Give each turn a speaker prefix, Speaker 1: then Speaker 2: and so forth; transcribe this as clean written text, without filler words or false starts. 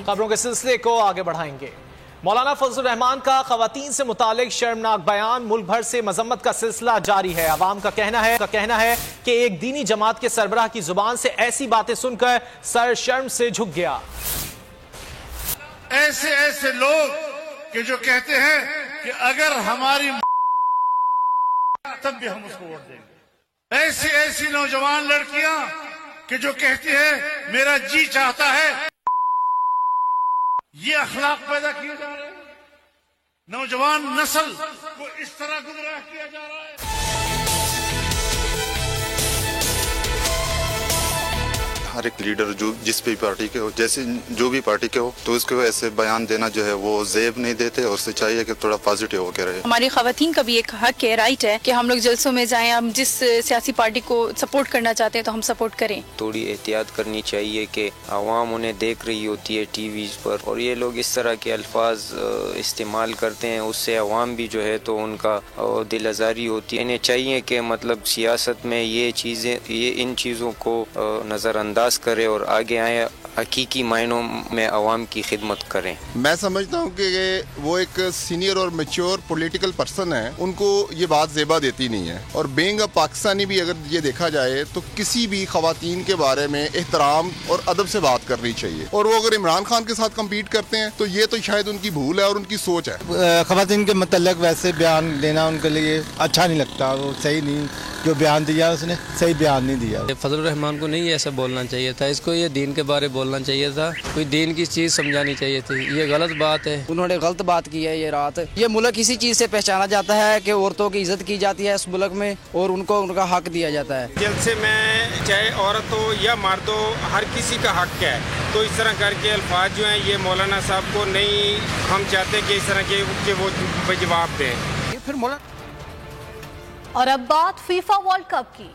Speaker 1: خبروں کے سلسلے کو آگے بڑھائیں گے۔ مولانا فضل الرحمان کا خواتین سے متعلق شرمناک بیان، ملک بھر سے مذمت کا سلسلہ جاری ہے۔ عوام کا کہنا ہے کہ ایک دینی جماعت کے سربراہ کی زبان سے ایسی باتیں سن کر سر شرم سے جھک گیا۔
Speaker 2: ایسے لوگ کہ جو کہتے ہیں کہ اگر ہماری تب بھی ہم اس کو ووٹ دیں گے، ایسی نوجوان لڑکیاں کہ جو کہتی ہیں میرا جی چاہتا ہے، یہ اخلاق پیدا کیے جا رہے ہیں، نوجوان نسل کو اس طرح گمراہ کیا جا رہا ہے۔
Speaker 3: ہر ایک لیڈر جو جس بھی پارٹی کے ہو، جیسے جو بھی پارٹی کے ہو، تو اس کو ایسے بیان دینا جو ہے وہ زیب نہیں دیتے، اور اس سے چاہیے کہ تھوڑا پازیٹیو ہو کے رہے۔
Speaker 4: ہماری خواتین کا بھی ایک حق ہے، رائٹ ہے کہ ہم لوگ جلسوں میں جائیں، ہم جس سیاسی پارٹی کو سپورٹ کرنا چاہتے ہیں تو ہم سپورٹ کریں۔
Speaker 5: تھوڑی احتیاط کرنی چاہیے کہ عوام انہیں دیکھ رہی ہوتی ہے ٹی ویز پر، اور یہ لوگ اس طرح کے الفاظ استعمال کرتے ہیں، اس سے عوام بھی جو ہے تو ان کا دل آزاری ہوتی ہے۔ انہیں چاہیے کہ مطلب سیاست میں یہ ان چیزوں کو نظر انداز کرے اور آگے آئے، حقیقی معنوں میں عوام کی خدمت کریں۔
Speaker 6: میں سمجھتا ہوں کہ وہ ایک سینئر اور میچور پولیٹیکل پرسن ہیں، ان کو یہ بات زیبا دیتی نہیں ہے، اور بینگ اے پاکستانی بھی اگر یہ دیکھا جائے تو کسی بھی خواتین کے بارے میں احترام اور ادب سے بات کرنی چاہیے، اور وہ اگر عمران خان کے ساتھ کمپیٹ کرتے ہیں تو یہ تو شاید ان کی بھول ہے اور ان کی سوچ ہے۔
Speaker 7: خواتین کے متعلق ویسے بیان دینا ان کے لیے اچھا نہیں لگتا، وہ صحیح نہیں، جو بیان دیا اس نے صحیح بیان نہیں دیا۔
Speaker 8: فضل الرحمان کو نہیں ایسا بولنا چاہیے تھا، اس کو یہ دین کے بارے بولنا چاہیے تھا، کوئی دین کی چیز سمجھانی چاہیے تھی، یہ غلط بات ہے۔
Speaker 9: انہوں نے غلط بات کی ہے یہ رات۔ یہ ملک اسی چیز سے پہچانا جاتا ہے کہ عورتوں کی عزت کی جاتی ہے اس ملک میں، اور ان کو ان کا حق دیا جاتا ہے۔
Speaker 10: جلسے میں چاہے عورت ہو یا مرد ہو، ہر کسی کا حق ہے، تو اس طرح کر کے الفاظ جو ہیں یہ مولانا صاحب کو نہیں ہم چاہتے کہ اس طرح کے وہ جواب دیں۔
Speaker 1: اور اب بات فیفا ورلڈ کپ کی۔